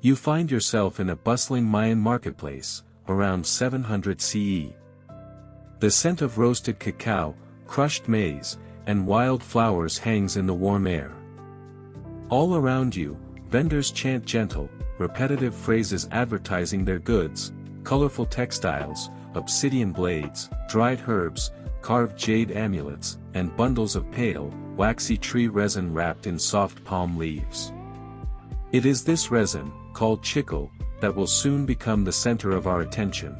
You find yourself in a bustling Mayan marketplace, around 700 CE. The scent of roasted cacao, crushed maize, and wild flowers hangs in the warm air. All around you, vendors chant gentle, repetitive phrases advertising their goods, colorful textiles, obsidian blades, dried herbs, carved jade amulets, and bundles of pale, waxy tree resin wrapped in soft palm leaves. It is this resin, called chicle, that will soon become the center of our attention.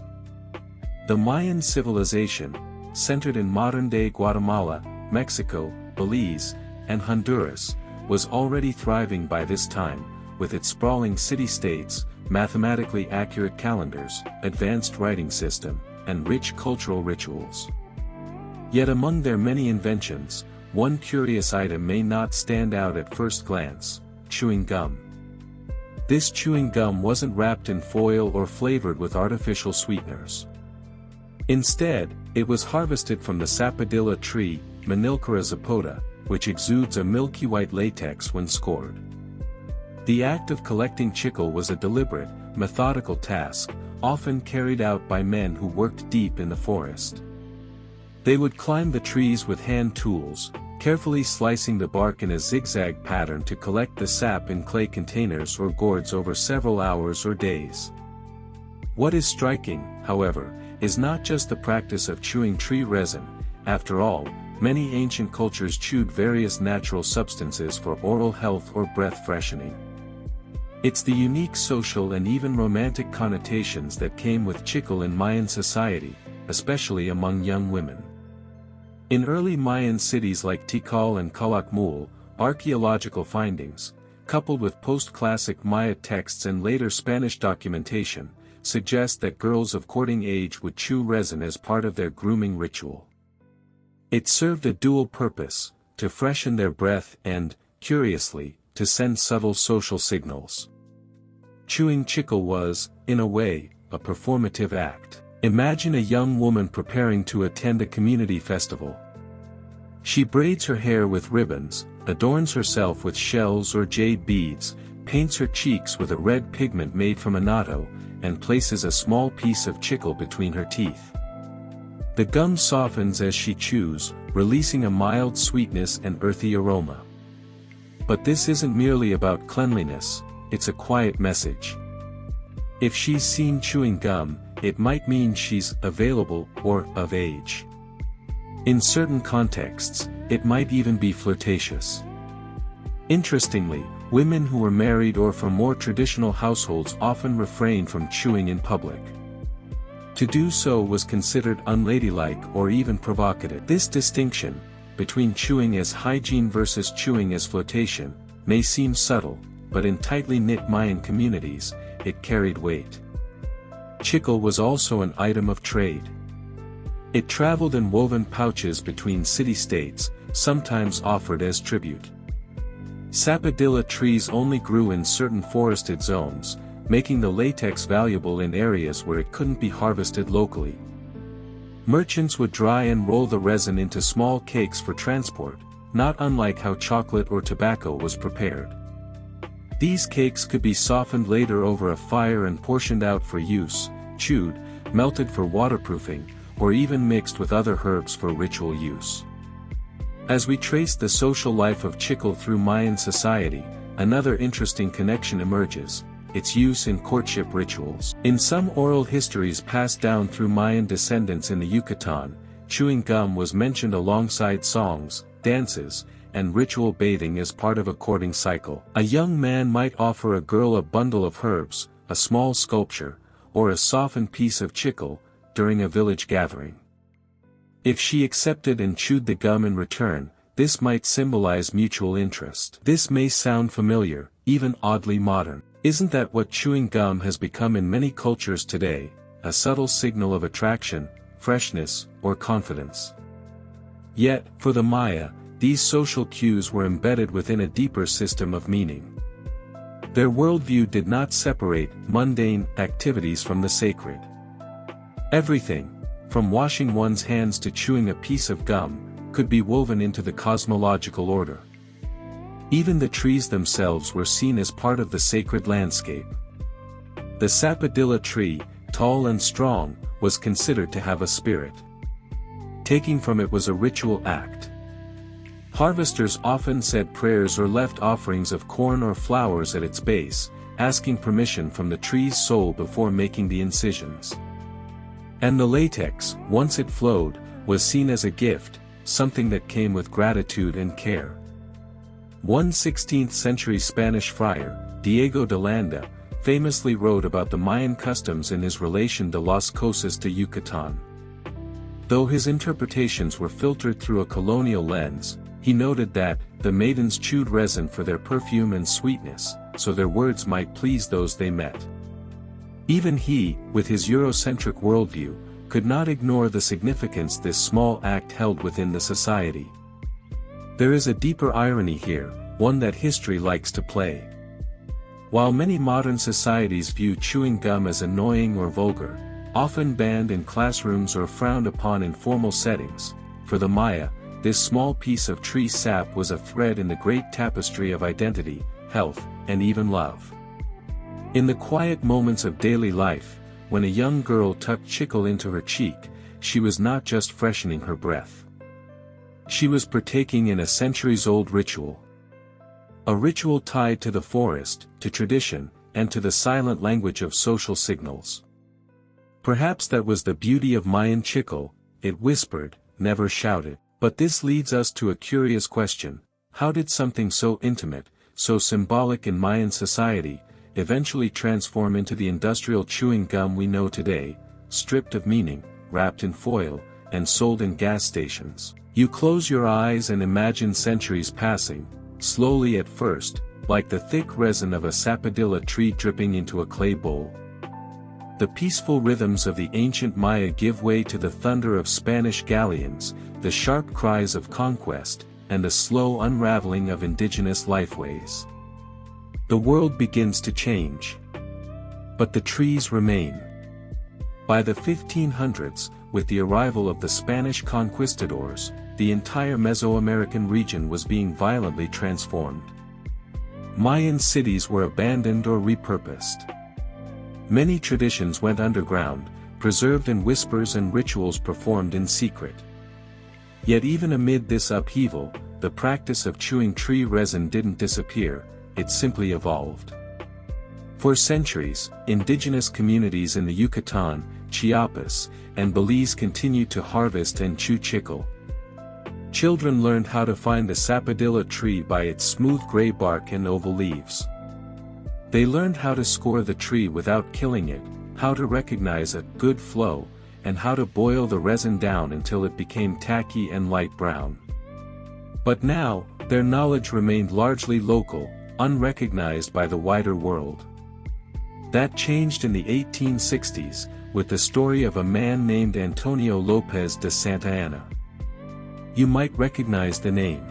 The Mayan civilization, centered in modern-day Guatemala, Mexico, Belize, and Honduras, was already thriving by this time, with its sprawling city-states, mathematically accurate calendars, advanced writing system, and rich cultural rituals. Yet among their many inventions, one curious item may not stand out at first glance: chewing gum. This chewing gum wasn't wrapped in foil or flavored with artificial sweeteners. Instead, it was harvested from the sapodilla tree, Manilcara zapoda, which exudes a milky white latex when scored. The act of collecting chicle was a deliberate, methodical task, often carried out by men who worked deep in the forest. They would climb the trees with hand tools, carefully slicing the bark in a zigzag pattern to collect the sap in clay containers or gourds over several hours or days. What is striking, however, is not just the practice of chewing tree resin. After all, many ancient cultures chewed various natural substances for oral health or breath freshening. It's the unique social and even romantic connotations that came with chicle in Mayan society, especially among young women. In early Mayan cities like Tikal and Calakmul, archaeological findings, coupled with post-classic Maya texts and later Spanish documentation, suggest that girls of courting age would chew resin as part of their grooming ritual. It served a dual purpose: to freshen their breath and, curiously, to send subtle social signals. Chewing chicle was, in a way, a performative act. Imagine a young woman preparing to attend a community festival. She braids her hair with ribbons, adorns herself with shells or jade beads, paints her cheeks with a red pigment made from annatto, and places a small piece of chicle between her teeth. The gum softens as she chews, releasing a mild sweetness and earthy aroma. But this isn't merely about cleanliness, it's a quiet message. If she's seen chewing gum, it might mean she's available or of age. In certain contexts, it might even be flirtatious. Interestingly, women who were married or from more traditional households often refrained from chewing in public. To do so was considered unladylike or even provocative. This distinction, between chewing as hygiene versus chewing as flirtation, may seem subtle, but in tightly knit Mayan communities, it carried weight. Chicle was also an item of trade. It traveled in woven pouches between city-states, sometimes offered as tribute. Sapodilla trees only grew in certain forested zones, making the latex valuable in areas where it couldn't be harvested locally. Merchants would dry and roll the resin into small cakes for transport, not unlike how chocolate or tobacco was prepared. These cakes could be softened later over a fire and portioned out for use, chewed, melted for waterproofing, or even mixed with other herbs for ritual use. As we trace the social life of chicle through Mayan society, another interesting connection emerges: its use in courtship rituals. In some oral histories passed down through Mayan descendants in the Yucatan, chewing gum was mentioned alongside songs, dances, and ritual bathing as part of a courting cycle. A young man might offer a girl a bundle of herbs, a small sculpture, or a softened piece of chicle, during a village gathering. If she accepted and chewed the gum in return, this might symbolize mutual interest. This may sound familiar, even oddly modern. Isn't that what chewing gum has become in many cultures today, a subtle signal of attraction, freshness, or confidence? Yet, for the Maya, these social cues were embedded within a deeper system of meaning. Their worldview did not separate mundane activities from the sacred. Everything, from washing one's hands to chewing a piece of gum, could be woven into the cosmological order. Even the trees themselves were seen as part of the sacred landscape. The sapodilla tree, tall and strong, was considered to have a spirit. Taking from it was a ritual act. Harvesters often said prayers or left offerings of corn or flowers at its base, asking permission from the tree's soul before making the incisions. And the latex, once it flowed, was seen as a gift, something that came with gratitude and care. One 16th-century Spanish friar, Diego de Landa, famously wrote about the Mayan customs in his Relation de las Cosas de Yucatán. Though his interpretations were filtered through a colonial lens, he noted that, the maidens chewed resin for their perfume and sweetness, so their words might please those they met. Even he, with his Eurocentric worldview, could not ignore the significance this small act held within the society. There is a deeper irony here, one that history likes to play. While many modern societies view chewing gum as annoying or vulgar, often banned in classrooms or frowned upon in formal settings, for the Maya, this small piece of tree sap was a thread in the great tapestry of identity, health, and even love. In the quiet moments of daily life, when a young girl tucked chicle into her cheek, she was not just freshening her breath. She was partaking in a centuries-old ritual. A ritual tied to the forest, to tradition, and to the silent language of social signals. Perhaps that was the beauty of Mayan chicle, it whispered, never shouted. But this leads us to a curious question: how did something so intimate, so symbolic in Mayan society, eventually transform into the industrial chewing gum we know today, stripped of meaning, wrapped in foil, and sold in gas stations? You close your eyes and imagine centuries passing, slowly at first, like the thick resin of a sapodilla tree dripping into a clay bowl. The peaceful rhythms of the ancient Maya give way to the thunder of Spanish galleons, the sharp cries of conquest, and the slow unraveling of indigenous lifeways. The world begins to change. But the trees remain. By the 1500s, with the arrival of the Spanish conquistadors, the entire Mesoamerican region was being violently transformed. Mayan cities were abandoned or repurposed. Many traditions went underground, preserved in whispers and rituals performed in secret. Yet even amid this upheaval, the practice of chewing tree resin didn't disappear, it simply evolved. For centuries, indigenous communities in the Yucatán, Chiapas, and Belize continued to harvest and chew chicle. Children learned how to find the sapodilla tree by its smooth gray bark and oval leaves. They learned how to score the tree without killing it, how to recognize a good flow, and how to boil the resin down until it became tacky and light brown. But now, their knowledge remained largely local, unrecognized by the wider world. That changed in the 1860s, with the story of a man named Antonio López de Santa Anna. You might recognize the name.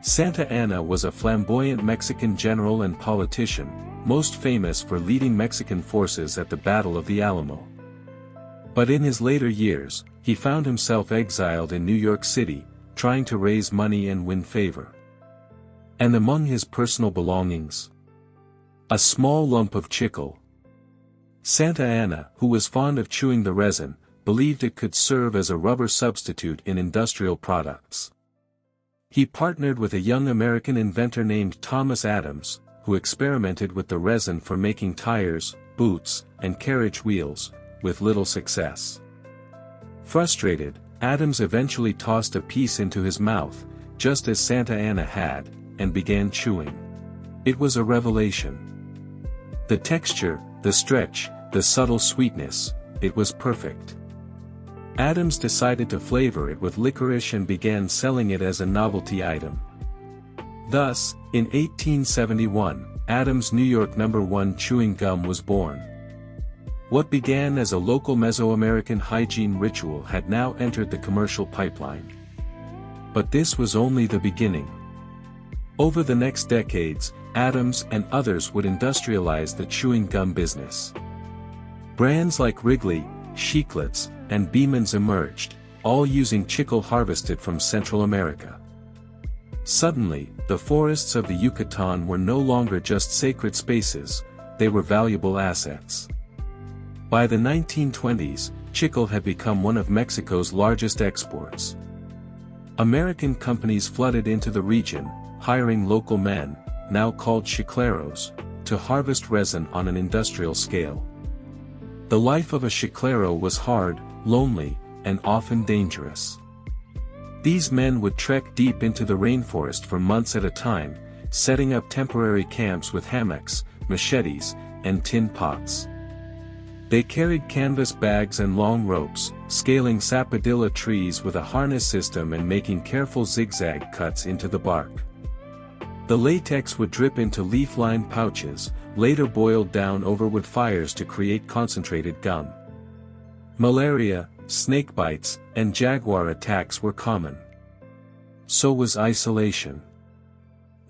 Santa Anna was a flamboyant Mexican general and politician, most famous for leading Mexican forces at the Battle of the Alamo. But in his later years, he found himself exiled in New York City, trying to raise money and win favor. And among his personal belongings, a small lump of chicle. Santa Anna, who was fond of chewing the resin, believed it could serve as a rubber substitute in industrial products. He partnered with a young American inventor named Thomas Adams, who experimented with the resin for making tires, boots, and carriage wheels, with little success. Frustrated, Adams eventually tossed a piece into his mouth, just as Santa Anna had, and began chewing. It was a revelation. The texture, the stretch, the subtle sweetness, it was perfect. Adams decided to flavor it with licorice and began selling it as a novelty item. Thus, in 1871, Adams' New York No. 1 chewing gum was born. What began as a local Mesoamerican hygiene ritual had now entered the commercial pipeline. But this was only the beginning. Over the next decades, Adams and others would industrialize the chewing gum business. Brands like Wrigley, Chiclets, and Beeman's emerged, all using chicle harvested from Central America. Suddenly, the forests of the Yucatán were no longer just sacred spaces, they were valuable assets. By the 1920s, chicle had become one of Mexico's largest exports. American companies flooded into the region, hiring local men, now called chicleros, to harvest resin on an industrial scale. The life of a chiclero was hard, lonely, and often dangerous. These men would trek deep into the rainforest for months at a time, setting up temporary camps with hammocks, machetes, and tin pots. They carried canvas bags and long ropes, scaling sapodilla trees with a harness system and making careful zigzag cuts into the bark. The latex would drip into leaf-lined pouches, later boiled down over wood fires to create concentrated gum. Malaria, snake bites, and jaguar attacks were common. So was isolation.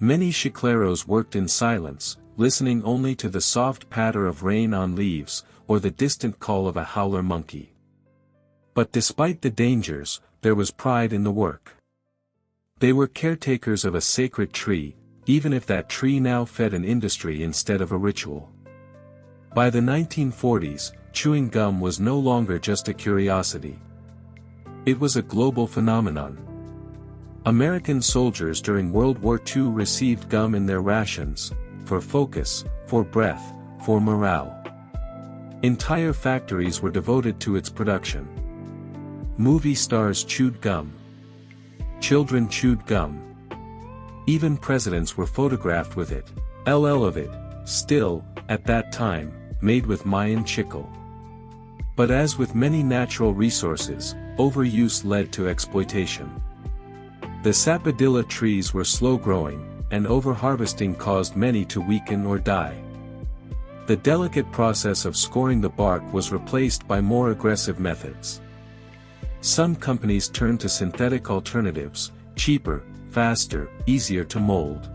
Many chicleros worked in silence, listening only to the soft patter of rain on leaves, or the distant call of a howler monkey. But despite the dangers, there was pride in the work. They were caretakers of a sacred tree, even if that tree now fed an industry instead of a ritual. By the 1940s, chewing gum was no longer just a curiosity. It was a global phenomenon. American soldiers during World War II received gum in their rations, for focus, for breath, for morale. Entire factories were devoted to its production. Movie stars chewed gum. Children chewed gum. Even presidents were photographed with it, LL of it, still, at that time, made with Mayan chicle. But as with many natural resources, overuse led to exploitation. The sapodilla trees were slow-growing, and overharvesting caused many to weaken or die. The delicate process of scoring the bark was replaced by more aggressive methods. Some companies turned to synthetic alternatives, cheaper, faster, easier to mold.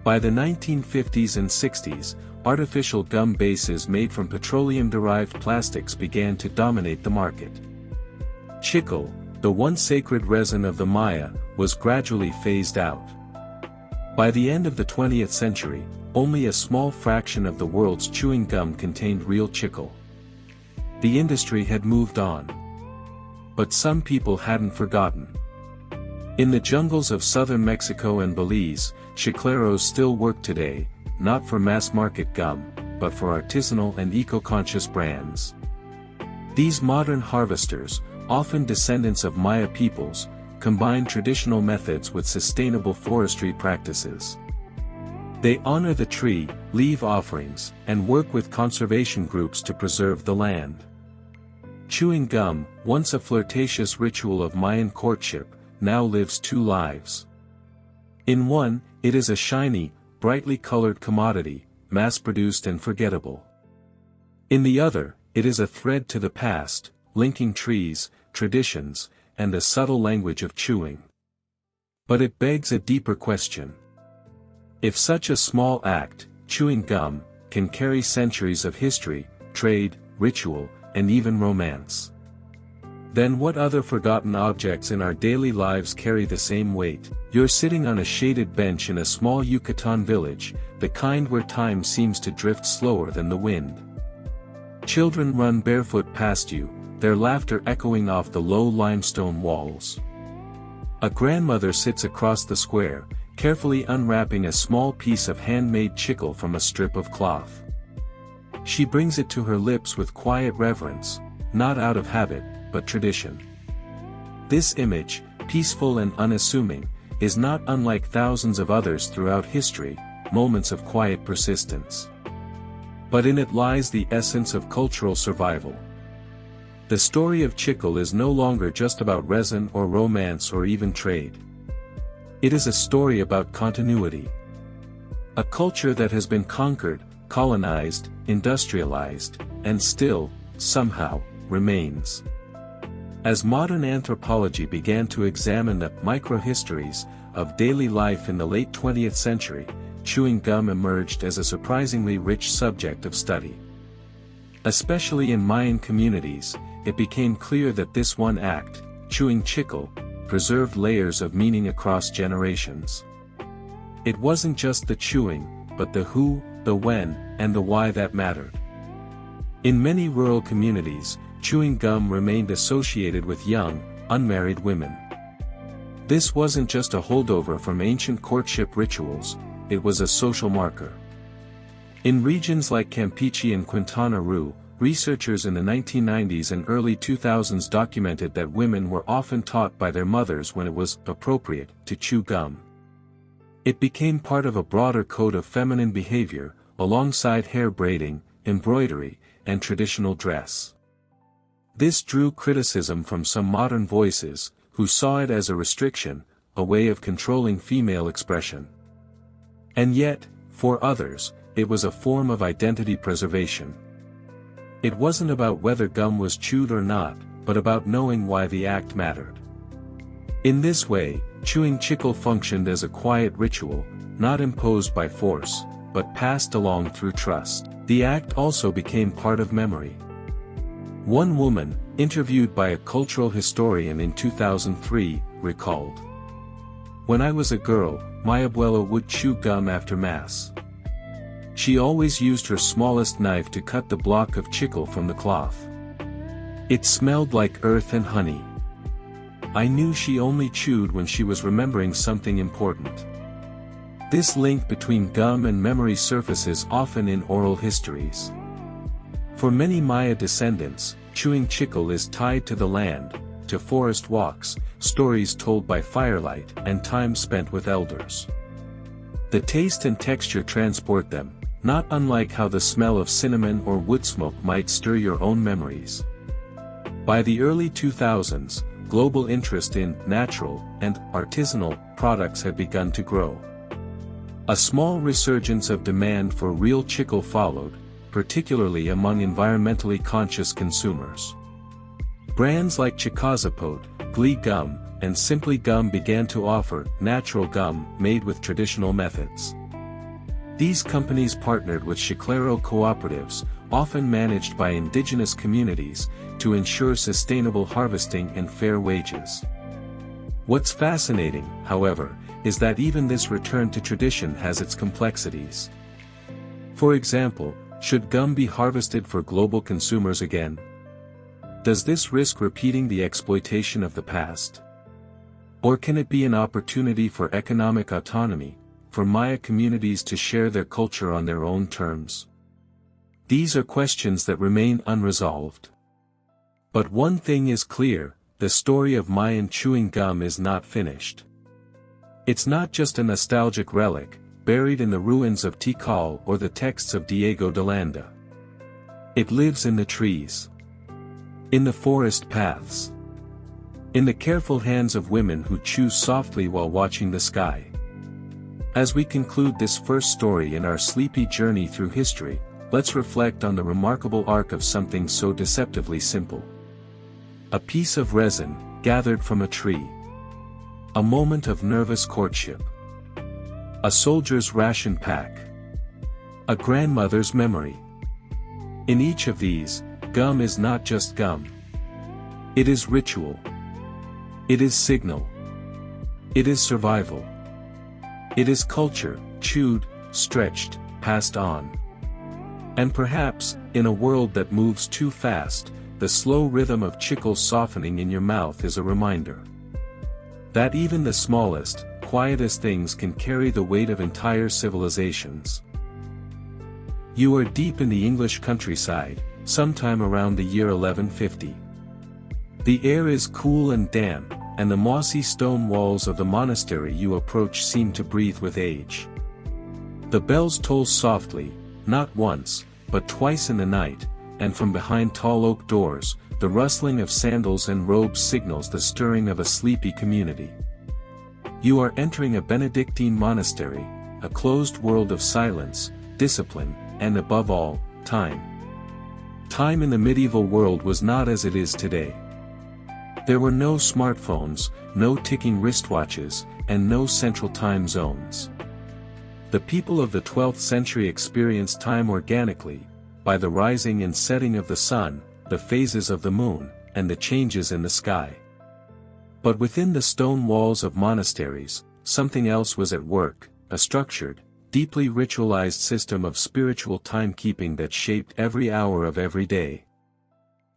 By the 1950s and 60s, artificial gum bases made from petroleum-derived plastics began to dominate the market. Chicle, the once sacred resin of the Maya, was gradually phased out. By the end of the 20th century, only a small fraction of the world's chewing gum contained real chicle. The industry had moved on. But some people hadn't forgotten. In the jungles of southern Mexico and Belize, chicleros still work today, not for mass-market gum, but for artisanal and eco-conscious brands. These modern harvesters, often descendants of Maya peoples, combine traditional methods with sustainable forestry practices. They honor the tree, leave offerings, and work with conservation groups to preserve the land. Chewing gum, once a flirtatious ritual of Mayan courtship, now lives two lives. In one, it is a shiny, brightly colored commodity, mass-produced and forgettable. In the other, it is a thread to the past, linking trees, traditions, and a subtle language of chewing. But it begs a deeper question. If such a small act, chewing gum, can carry centuries of history, trade, ritual, and even romance, then what other forgotten objects in our daily lives carry the same weight? You're sitting on a shaded bench in a small Yucatan village, the kind where time seems to drift slower than the wind. Children run barefoot past you, their laughter echoing off the low limestone walls. A grandmother sits across the square, carefully unwrapping a small piece of handmade chicle from a strip of cloth. She brings it to her lips with quiet reverence, not out of habit, but tradition. This image, peaceful and unassuming, is not unlike thousands of others throughout history, moments of quiet persistence. But in it lies the essence of cultural survival. The story of chicle is no longer just about resin or romance or even trade. It is a story about continuity. A culture that has been conquered, colonized, industrialized, and still, somehow, remains. As modern anthropology began to examine the microhistories of daily life in the late 20th century, chewing gum emerged as a surprisingly rich subject of study. Especially in Mayan communities, it became clear that this one act, chewing chicle, preserved layers of meaning across generations. It wasn't just the chewing, but the who, the when, and the why that mattered. In many rural communities, chewing gum remained associated with young, unmarried women. This wasn't just a holdover from ancient courtship rituals, it was a social marker. In regions like Campeche and Quintana Roo, researchers in the 1990s and early 2000s documented that women were often taught by their mothers when it was appropriate to chew gum. It became part of a broader code of feminine behavior, alongside hair braiding, embroidery, and traditional dress. This drew criticism from some modern voices, who saw it as a restriction, a way of controlling female expression. And yet, for others, it was a form of identity preservation. It wasn't about whether gum was chewed or not, but about knowing why the act mattered. In this way, chewing chicle functioned as a quiet ritual, not imposed by force, but passed along through trust. The act also became part of memory. One woman, interviewed by a cultural historian in 2003, recalled, "When I was a girl, my abuela would chew gum after Mass. She always used her smallest knife to cut the block of chicle from the cloth. It smelled like earth and honey. I knew she only chewed when she was remembering something important." This link between gum and memory surfaces often in oral histories. For many Maya descendants, chewing chicle is tied to the land, to forest walks, stories told by firelight, and time spent with elders. The taste and texture transport them, not unlike how the smell of cinnamon or wood smoke might stir your own memories. By the early 2000s, global interest in natural and artisanal products had begun to grow. A small resurgence of demand for real chicle followed, particularly among environmentally conscious consumers. Brands like Chicazapot, Glee Gum, and Simply Gum began to offer natural gum made with traditional methods. These companies partnered with chiclero cooperatives, often managed by indigenous communities, to ensure sustainable harvesting and fair wages. What's fascinating, however, is that even this return to tradition has its complexities. For example, should gum be harvested for global consumers again? Does this risk repeating the exploitation of the past? Or can it be an opportunity for economic autonomy, for Maya communities to share their culture on their own terms? These are questions that remain unresolved. But one thing is clear, the story of Mayan chewing gum is not finished. It's not just a nostalgic relic, buried in the ruins of Tikal or the texts of Diego de Landa. It lives in the trees, in the forest paths, in the careful hands of women who chew softly while watching the sky. As we conclude this first story in our sleepy journey through history, let's reflect on the remarkable arc of something so deceptively simple. A piece of resin, gathered from a tree. A moment of nervous courtship. A soldier's ration pack. A grandmother's memory. In each of these, gum is not just gum. It is ritual. It is signal. It is survival. It is culture, chewed, stretched, passed on. And perhaps, in a world that moves too fast, the slow rhythm of chicle softening in your mouth is a reminder that even the smallest, quietest things can carry the weight of entire civilizations. You are deep in the English countryside, sometime around the year 1150. The air is cool and damp, and the mossy stone walls of the monastery you approach seem to breathe with age. The bells toll softly, not once, but twice in the night, and from behind tall oak doors, the rustling of sandals and robes signals the stirring of a sleepy community. You are entering a Benedictine monastery, a closed world of silence, discipline, and above all, time. Time in the medieval world was not as it is today. There were no smartphones, no ticking wristwatches, and no central time zones. The people of the 12th century experienced time organically, by the rising and setting of the sun, the phases of the moon, and the changes in the sky. But within the stone walls of monasteries, something else was at work, a structured, deeply ritualized system of spiritual timekeeping that shaped every hour of every day.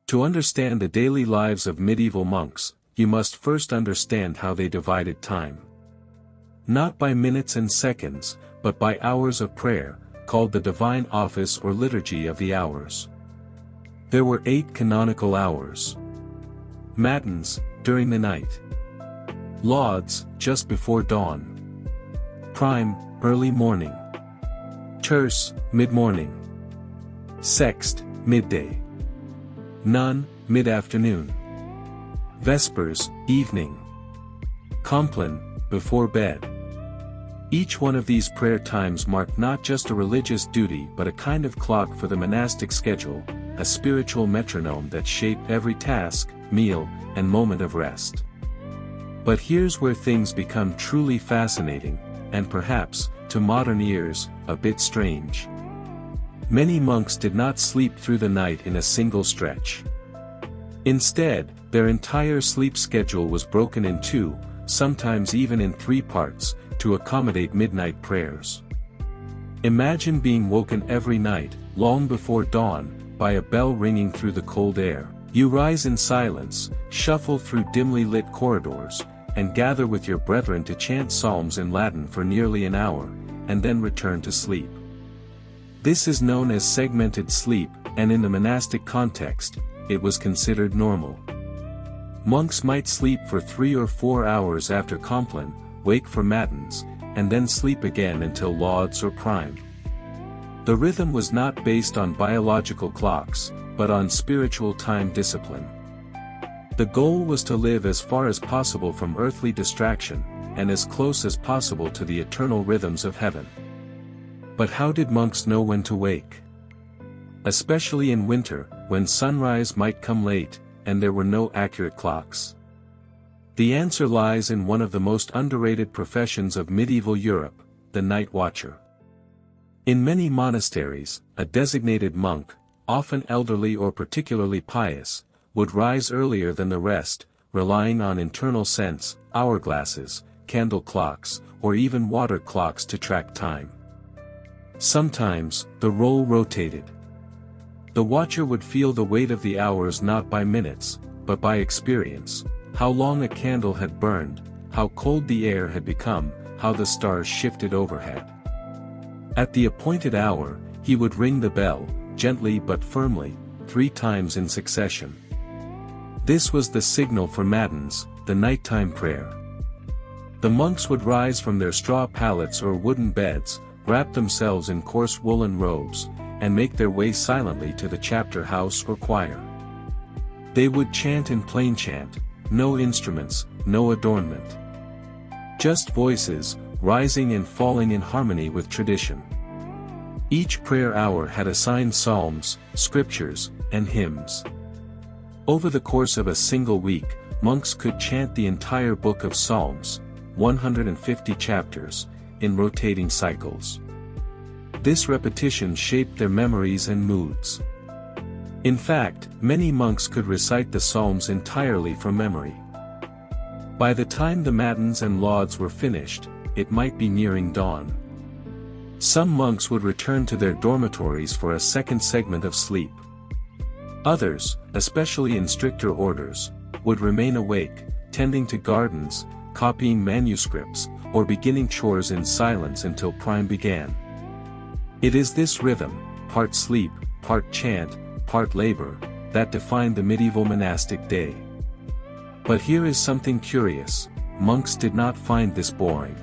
To understand the daily lives of medieval monks, you must first understand how they divided time. Not by minutes and seconds, but by hours of prayer, called the divine office or liturgy of the hours. There were 8 canonical hours. Matins, during the night. Lauds, just before dawn. Prime, early morning. Terce, mid-morning. Sext, midday. None, mid-afternoon. Vespers, evening. Compline, before bed. Each one of these prayer times marked not just a religious duty but a kind of clock for the monastic schedule, a spiritual metronome that shaped every task, meal, and moment of rest. But here's where things become truly fascinating, and perhaps, to modern ears, a bit strange. Many monks did not sleep through the night in a single stretch. Instead, their entire sleep schedule was broken in 2, sometimes even in 3 parts, to accommodate midnight prayers. Imagine being woken every night, long before dawn, by a bell ringing through the cold air. You rise in silence, shuffle through dimly lit corridors, and gather with your brethren to chant psalms in Latin for nearly an hour, and then return to sleep. This is known as segmented sleep, and in the monastic context, it was considered normal. Monks might sleep for 3 or 4 hours after compline, wake for matins, and then sleep again until lauds or prime. The rhythm was not based on biological clocks, but on spiritual time discipline. The goal was to live as far as possible from earthly distraction, and as close as possible to the eternal rhythms of heaven. But how did monks know when to wake? Especially in winter, when sunrise might come late, and there were no accurate clocks. The answer lies in one of the most underrated professions of medieval Europe, the night watcher. In many monasteries, a designated monk, often elderly or particularly pious, would rise earlier than the rest, relying on internal sense, hourglasses, candle clocks, or even water clocks to track time. Sometimes, the role rotated. The watcher would feel the weight of the hours not by minutes, but by experience, how long a candle had burned, how cold the air had become, how the stars shifted overhead. At the appointed hour, he would ring the bell, gently but firmly, 3 times in succession. This was the signal for matins, the nighttime prayer. The monks would rise from their straw pallets or wooden beds, wrap themselves in coarse woolen robes, and make their way silently to the chapter house or choir. They would chant in plain chant, no instruments, no adornment. Just voices, rising and falling in harmony with tradition. Each prayer hour had assigned psalms, scriptures, and hymns. Over the course of a single week, monks could chant the entire book of Psalms, 150 chapters, in rotating cycles. This repetition shaped their memories and moods. In fact, many monks could recite the Psalms entirely from memory. By the time the matins and lauds were finished, it might be nearing dawn. Some monks would return to their dormitories for a second segment of sleep. Others, especially in stricter orders, would remain awake, tending to gardens, copying manuscripts, or beginning chores in silence until prime began. It is this rhythm, part sleep, part chant, part labor, that defined the medieval monastic day. But here is something curious: monks did not find this boring.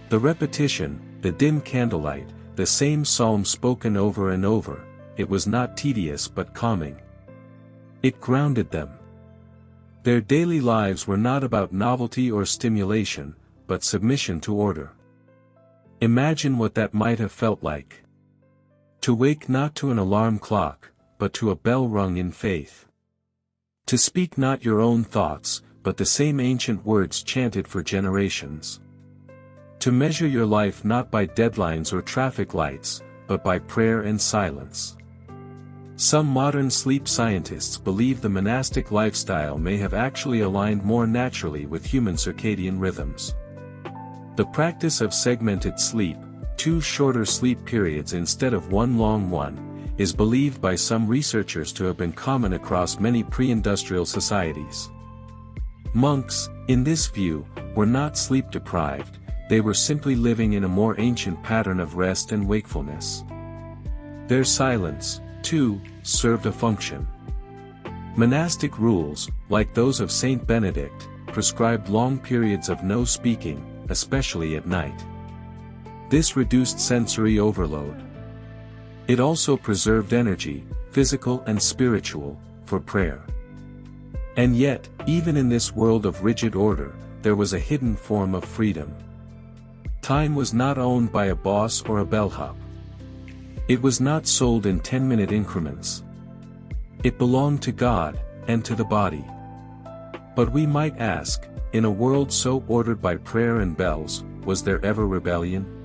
The repetition, the dim candlelight, the same psalm spoken over and over, it was not tedious but calming. It grounded them. Their daily lives were not about novelty or stimulation, but submission to order. Imagine what that might have felt like. To wake not to an alarm clock, but to a bell rung in faith. To speak not your own thoughts, but the same ancient words chanted for generations. To measure your life not by deadlines or traffic lights, but by prayer and silence. Some modern sleep scientists believe the monastic lifestyle may have actually aligned more naturally with human circadian rhythms. The practice of segmented sleep, 2 shorter sleep periods instead of one long one, is believed by some researchers to have been common across many pre-industrial societies. Monks, in this view, were not sleep-deprived, they were simply living in a more ancient pattern of rest and wakefulness. Their silence, too, served a function. Monastic rules, like those of Saint Benedict, prescribed long periods of no speaking, especially at night. This reduced sensory overload. It also preserved energy, physical and spiritual, for prayer. And yet, even in this world of rigid order, there was a hidden form of freedom. Time was not owned by a boss or a bellhop. It was not sold in 10-minute increments. It belonged to God, and to the body. But we might ask, in a world so ordered by prayer and bells, was there ever rebellion?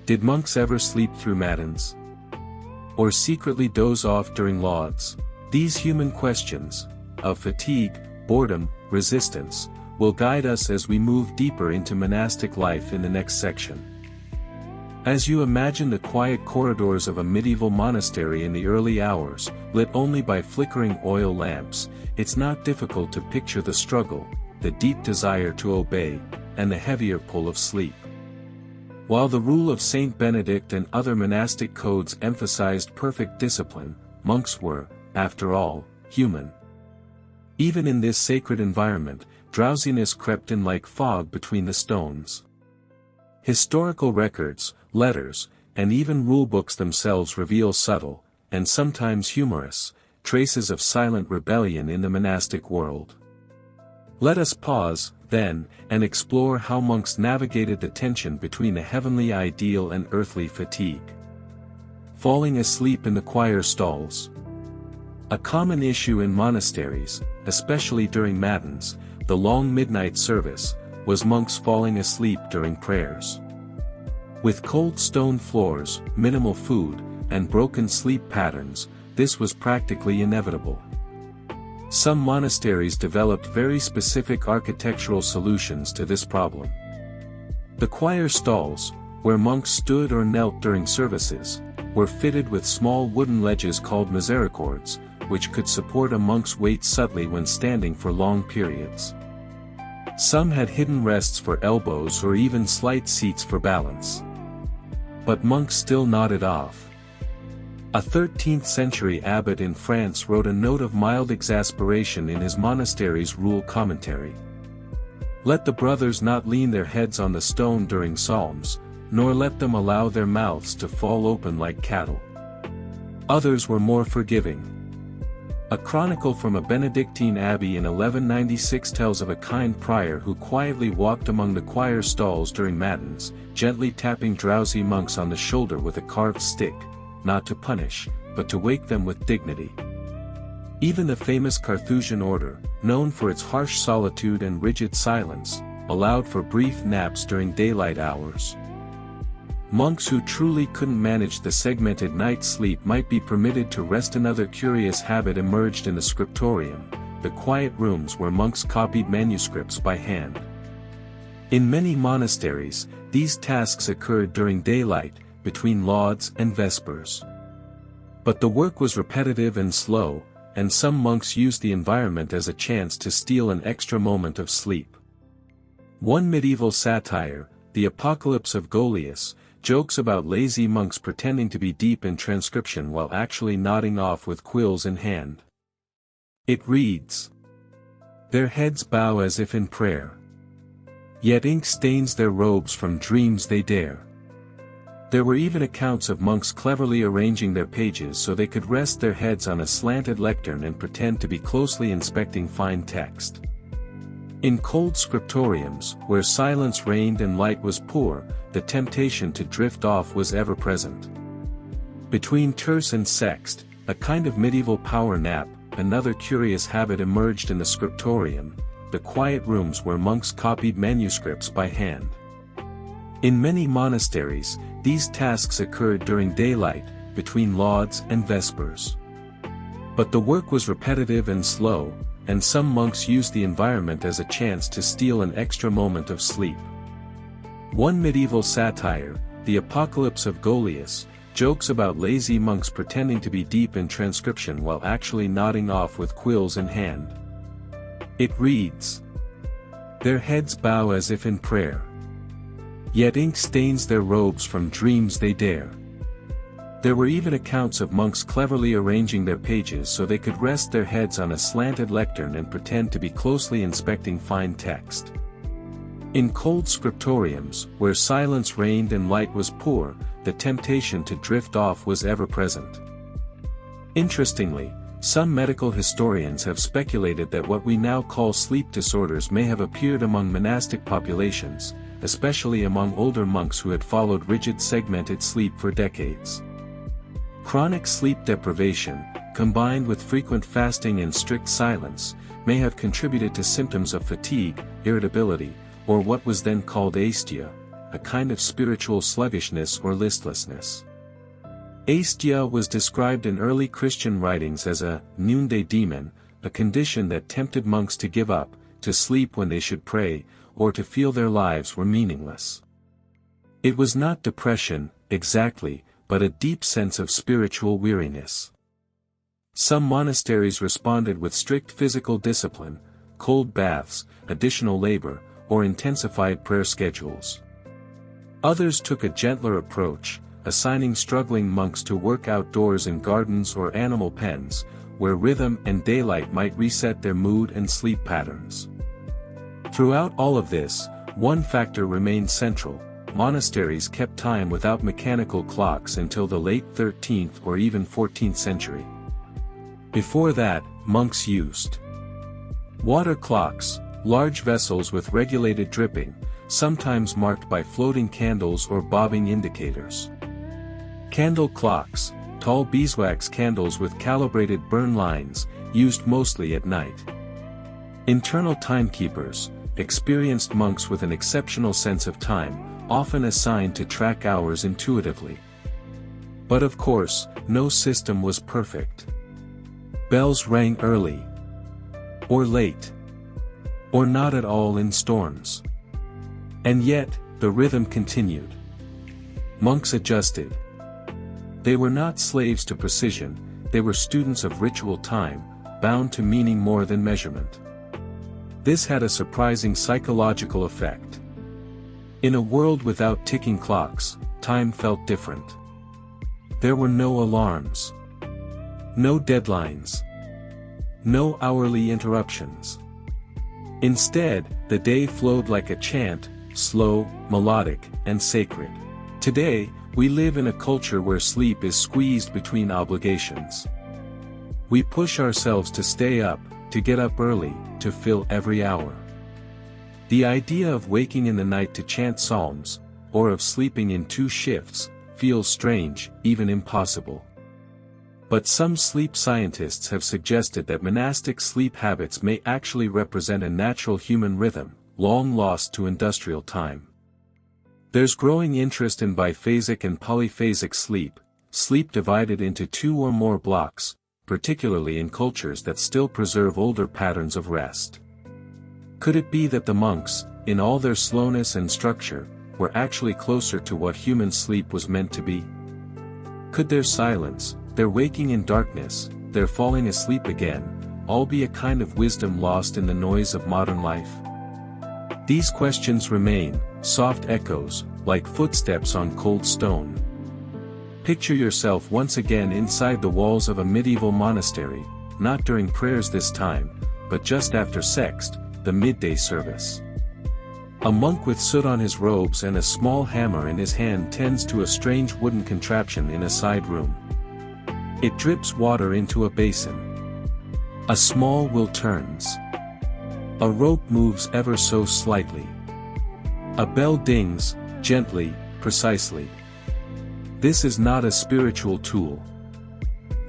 Did monks ever sleep through matins? Or secretly doze off during lauds? These human questions, of fatigue, boredom, resistance, will guide us as we move deeper into monastic life in the next section. As you imagine the quiet corridors of a medieval monastery in the early hours, lit only by flickering oil lamps, it's not difficult to picture the struggle, the deep desire to obey, and the heavier pull of sleep. While the rule of Saint Benedict and other monastic codes emphasized perfect discipline, monks were, after all, human. Even in this sacred environment, drowsiness crept in like fog between the stones. Historical records, letters, and even rulebooks themselves reveal subtle, and sometimes humorous, traces of silent rebellion in the monastic world. Let us pause, then, and explore how monks navigated the tension between the heavenly ideal and earthly fatigue. Falling asleep in the choir stalls. A common issue in monasteries, especially during matins, the long midnight service, was monks falling asleep during prayers. With cold stone floors, minimal food, and broken sleep patterns, this was practically inevitable. Some monasteries developed very specific architectural solutions to this problem. The choir stalls, where monks stood or knelt during services, were fitted with small wooden ledges called misericords, which could support a monk's weight subtly when standing for long periods. Some had hidden rests for elbows or even slight seats for balance. But monks still nodded off. A 13th-century abbot in France wrote a note of mild exasperation in his monastery's rule commentary. Let the brothers not lean their heads on the stone during psalms, nor let them allow their mouths to fall open like cattle. Others were more forgiving. A chronicle from a Benedictine abbey in 1196 tells of a kind prior who quietly walked among the choir stalls during matins, gently tapping drowsy monks on the shoulder with a carved stick, not to punish, but to wake them with dignity. Even the famous Carthusian order, known for its harsh solitude and rigid silence, allowed for brief naps during daylight hours. Monks who truly couldn't manage the segmented night sleep might be permitted to rest. Another curious habit emerged in the scriptorium, the quiet rooms where monks copied manuscripts by hand. In many monasteries, these tasks occurred during daylight, between lauds and vespers. But the work was repetitive and slow, and some monks used the environment as a chance to steal an extra moment of sleep. One medieval satire, The Apocalypse of Golius, jokes about lazy monks pretending to be deep in transcription while actually nodding off with quills in hand. It reads, "Their heads bow as if in prayer. Yet ink stains their robes from dreams they dare." There were even accounts of monks cleverly arranging their pages so they could rest their heads on a slanted lectern and pretend to be closely inspecting fine text. In cold scriptoriums, where silence reigned and light was poor, the temptation to drift off was ever present. Between terce and sext, a kind of medieval power nap, another curious habit emerged in the scriptorium, the quiet rooms where monks copied manuscripts by hand. In many monasteries, these tasks occurred during daylight, between lauds and vespers. But the work was repetitive and slow, and some monks used the environment as a chance to steal an extra moment of sleep. One medieval satire, The Apocalypse of Goliath, jokes about lazy monks pretending to be deep in transcription while actually nodding off with quills in hand. It reads, "Their heads bow as if in prayer. Yet ink stains their robes from dreams they dare." There were even accounts of monks cleverly arranging their pages so they could rest their heads on a slanted lectern and pretend to be closely inspecting fine text. In cold scriptoriums, where silence reigned and light was poor, the temptation to drift off was ever present. Interestingly, some medical historians have speculated that what we now call sleep disorders may have appeared among monastic populations, especially among older monks who had followed rigid segmented sleep for decades. Chronic sleep deprivation, combined with frequent fasting and strict silence, may have contributed to symptoms of fatigue, irritability, or what was then called aesthesia, a kind of spiritual sluggishness or listlessness. Aesthesia was described in early Christian writings as a noonday demon, a condition that tempted monks to give up, to sleep when they should pray, or to feel their lives were meaningless. It was not depression, exactly, but a deep sense of spiritual weariness. Some monasteries responded with strict physical discipline, cold baths, additional labor, or intensified prayer schedules. Others took a gentler approach, assigning struggling monks to work outdoors in gardens or animal pens, where rhythm and daylight might reset their mood and sleep patterns. Throughout all of this, one factor remained central: monasteries kept time without mechanical clocks until the late 13th or even 14th century. Before that, monks used water clocks, large vessels with regulated dripping, sometimes marked by floating candles or bobbing indicators. Candle clocks, tall beeswax candles with calibrated burn lines, used mostly at night. Internal timekeepers, experienced monks with an exceptional sense of time, often assigned to track hours intuitively. But of course, no system was perfect. Bells rang early, or late, or not at all in storms. And yet, the rhythm continued. Monks adjusted. They were not slaves to precision, they were students of ritual time, bound to meaning more than measurement. This had a surprising psychological effect. In a world without ticking clocks, time felt different. There were no alarms, no deadlines, no hourly interruptions. Instead, the day flowed like a chant, slow, melodic, and sacred. Today, we live in a culture where sleep is squeezed between obligations. We push ourselves to stay up, to get up early, to fill every hour. The idea of waking in the night to chant psalms, or of sleeping in 2 shifts, feels strange, even impossible. But some sleep scientists have suggested that monastic sleep habits may actually represent a natural human rhythm, long lost to industrial time. There's growing interest in biphasic and polyphasic sleep, sleep divided into 2 or more blocks, particularly in cultures that still preserve older patterns of rest. Could it be that the monks, in all their slowness and structure, were actually closer to what human sleep was meant to be? Could their silence, their waking in darkness, their falling asleep again, all be a kind of wisdom lost in the noise of modern life? These questions remain, soft echoes, like footsteps on cold stone. Picture yourself once again inside the walls of a medieval monastery, not during prayers this time, but just after sext, the midday service. A monk with soot on his robes and a small hammer in his hand tends to a strange wooden contraption in a side room. It drips water into a basin. A small wheel turns. A rope moves ever so slightly. A bell dings, gently, precisely. This is not a spiritual tool.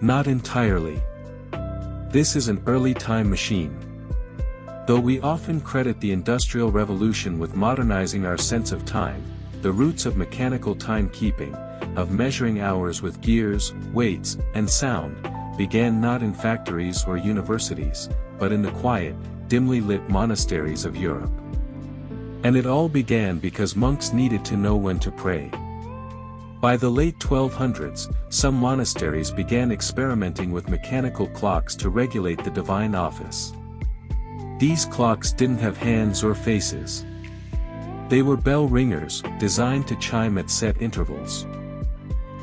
Not entirely. This is an early time machine. Though we often credit the Industrial Revolution with modernizing our sense of time, the roots of mechanical timekeeping, of measuring hours with gears, weights, and sound, began not in factories or universities, but in the quiet, dimly lit monasteries of Europe. And it all began because monks needed to know when to pray. By the late 1200s, some monasteries began experimenting with mechanical clocks to regulate the divine office. These clocks didn't have hands or faces. They were bell ringers, designed to chime at set intervals.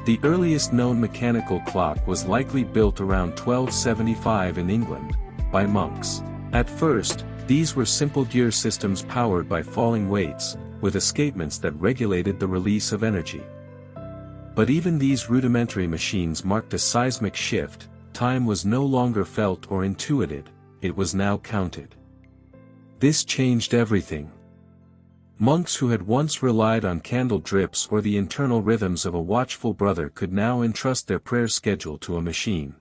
The earliest known mechanical clock was likely built around 1275 in England, by monks. At first, these were simple gear systems powered by falling weights, with escapements that regulated the release of energy. But even these rudimentary machines marked a seismic shift. Time was no longer felt or intuited, it was now counted. This changed everything. Monks who had once relied on candle drips or the internal rhythms of a watchful brother could now entrust their prayer schedule to a machine.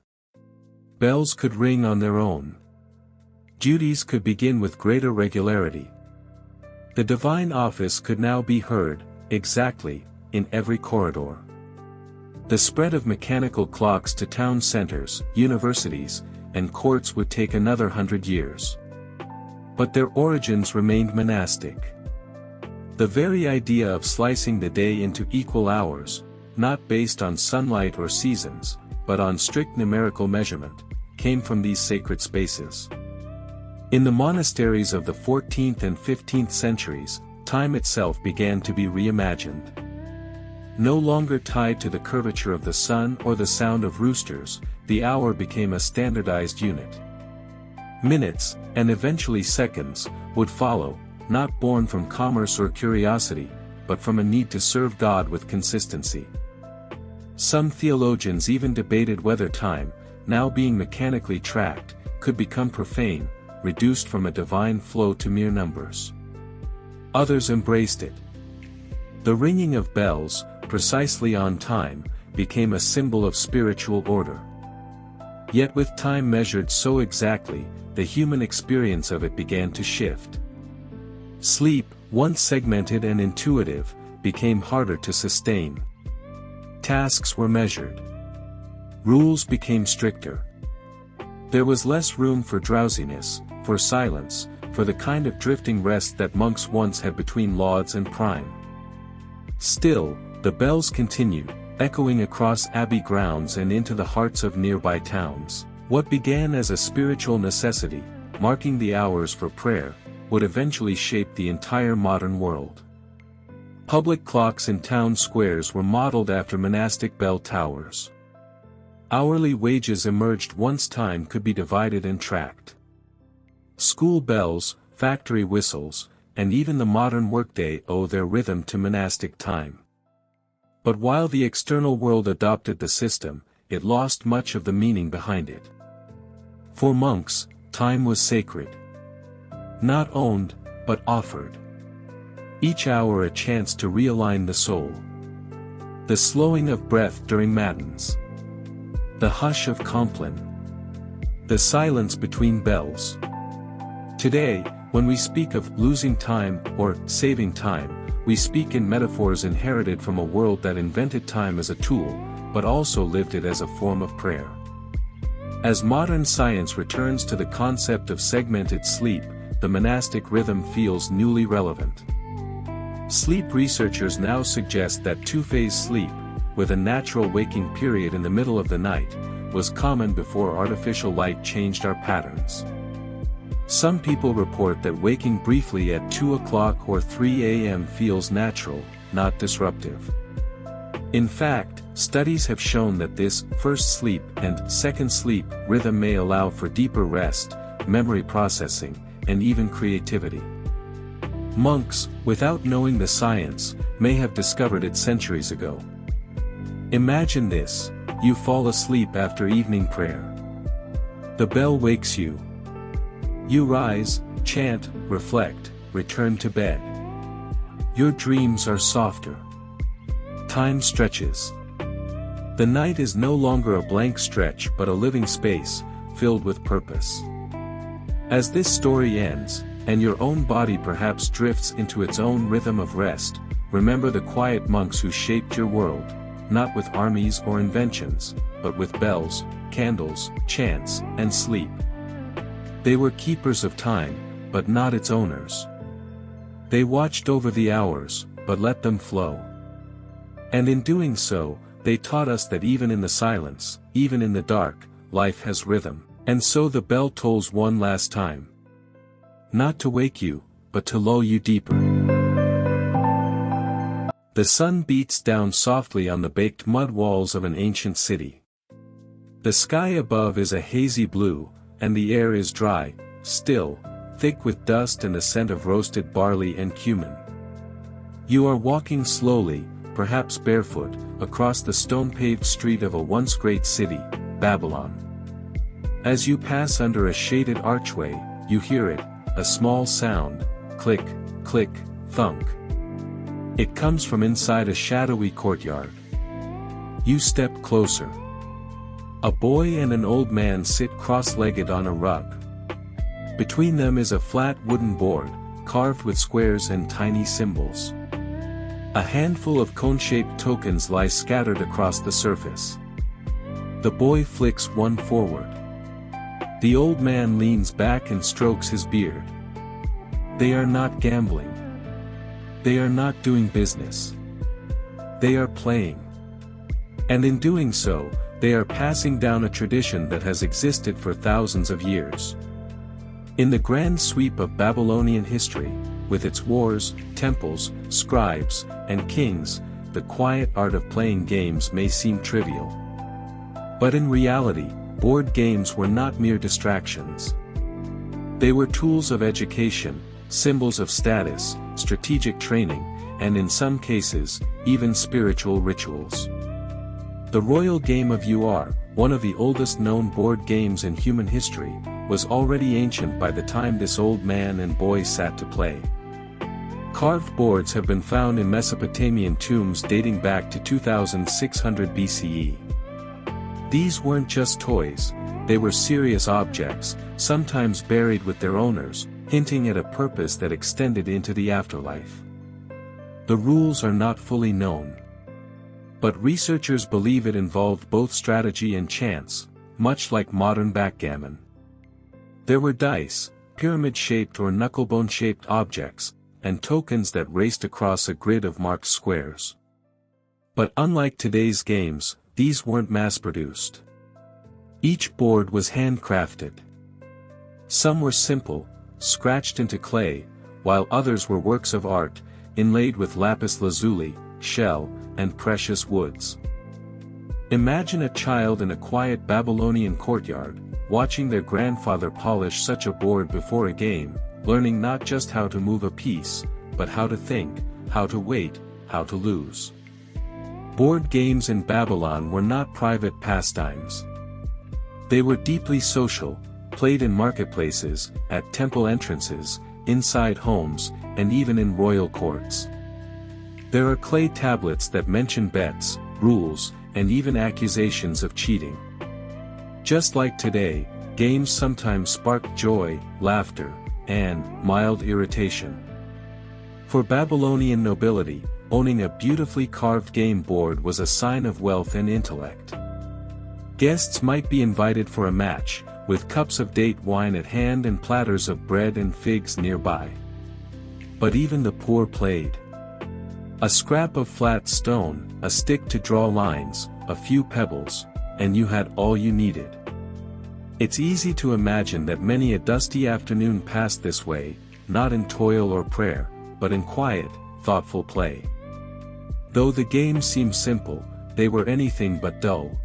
Bells could ring on their own. Duties could begin with greater regularity. The divine office could now be heard, exactly, in every corridor. The spread of mechanical clocks to town centers, universities, and courts would take another 100 years. But their origins remained monastic. The very idea of slicing the day into equal hours, not based on sunlight or seasons, but on strict numerical measurement, came from these sacred spaces. In the monasteries of the 14th and 15th centuries, time itself began to be reimagined. No longer tied to the curvature of the sun or the sound of roosters, the hour became a standardized unit. Minutes, and eventually seconds, would follow, not born from commerce or curiosity, but from a need to serve God with consistency. Some theologians even debated whether time, now being mechanically tracked, could become profane, reduced from a divine flow to mere numbers. Others embraced it. The ringing of bells, precisely on time, became a symbol of spiritual order. Yet with time measured so exactly, the human experience of it began to shift. Sleep, once segmented and intuitive, became harder to sustain. Tasks were measured. Rules became stricter. There was less room for drowsiness, for silence, for the kind of drifting rest that monks once had between lauds and prime. Still, the bells continued, echoing across abbey grounds and into the hearts of nearby towns. What began as a spiritual necessity, marking the hours for prayer, would eventually shape the entire modern world. Public clocks in town squares were modeled after monastic bell towers. Hourly wages emerged once time could be divided and tracked. School bells, factory whistles, and even the modern workday owe their rhythm to monastic time. But while the external world adopted the system, it lost much of the meaning behind it. For monks, time was sacred. Not owned, but offered. Each hour a chance to realign the soul. The slowing of breath during matins. The hush of Compline. The silence between bells. Today, when we speak of losing time or saving time, we speak in metaphors inherited from a world that invented time as a tool, but also lived it as a form of prayer. As modern science returns to the concept of segmented sleep, the monastic rhythm feels newly relevant. Sleep researchers now suggest that two-phase sleep, with a natural waking period in the middle of the night, was common before artificial light changed our patterns. Some people report that waking briefly at 2 o'clock or 3 a.m. feels natural, not disruptive. In fact, studies have shown that this first sleep and second sleep rhythm may allow for deeper rest, memory processing, and even creativity. Monks, without knowing the science, may have discovered it centuries ago. Imagine this: you fall asleep after evening prayer. The bell wakes you. You rise, chant, reflect, return to bed. Your dreams are softer. Time stretches. The night is no longer a blank stretch but a living space, filled with purpose. As this story ends, and your own body perhaps drifts into its own rhythm of rest, remember the quiet monks who shaped your world, not with armies or inventions, but with bells, candles, chants, and sleep. They were keepers of time, but not its owners. They watched over the hours, but let them flow. And in doing so, they taught us that even in the silence, even in the dark, life has rhythm. And so the bell tolls one last time. Not to wake you, but to lull you deeper. The sun beats down softly on the baked mud walls of an ancient city. The sky above is a hazy blue, and the air is dry, still, thick with dust and the scent of roasted barley and cumin. You are walking slowly, perhaps barefoot, across the stone-paved street of a once great city, Babylon. As you pass under a shaded archway, you hear it, a small sound, click, click, thunk. It comes from inside a shadowy courtyard. You step closer. A boy and an old man sit cross-legged on a rug. Between them is a flat wooden board, carved with squares and tiny symbols. A handful of cone-shaped tokens lie scattered across the surface. The boy flicks one forward. The old man leans back and strokes his beard. They are not gambling. They are not doing business. They are playing. And in doing so, they are passing down a tradition that has existed for thousands of years. In the grand sweep of Babylonian history, with its wars, temples, scribes, and kings, the quiet art of playing games may seem trivial. But in reality, board games were not mere distractions. They were tools of education, symbols of status, strategic training, and in some cases, even spiritual rituals. The royal game of UR, one of the oldest known board games in human history, was already ancient by the time this old man and boy sat to play. Carved boards have been found in Mesopotamian tombs dating back to 2600 BCE. These weren't just toys, they were serious objects, sometimes buried with their owners, hinting at a purpose that extended into the afterlife. The rules are not fully known. But researchers believe it involved both strategy and chance, much like modern backgammon. There were dice, pyramid-shaped or knucklebone-shaped objects, and tokens that raced across a grid of marked squares. But unlike today's games, these weren't mass-produced. Each board was handcrafted. Some were simple, scratched into clay, while others were works of art, inlaid with lapis lazuli, shell, and precious woods. Imagine a child in a quiet Babylonian courtyard, watching their grandfather polish such a board before a game, learning not just how to move a piece, but how to think, how to wait, how to lose. Board games in Babylon were not private pastimes. They were deeply social, played in marketplaces, at temple entrances, inside homes, and even in royal courts. There are clay tablets that mention bets, rules, and even accusations of cheating. Just like today, games sometimes spark joy, laughter, and mild irritation. For Babylonian nobility, owning a beautifully carved game board was a sign of wealth and intellect. Guests might be invited for a match, with cups of date wine at hand and platters of bread and figs nearby. But even the poor played. A scrap of flat stone, a stick to draw lines, a few pebbles, and you had all you needed. It's easy to imagine that many a dusty afternoon passed this way, not in toil or prayer, but in quiet, thoughtful play. Though the games seemed simple, they were anything but dull.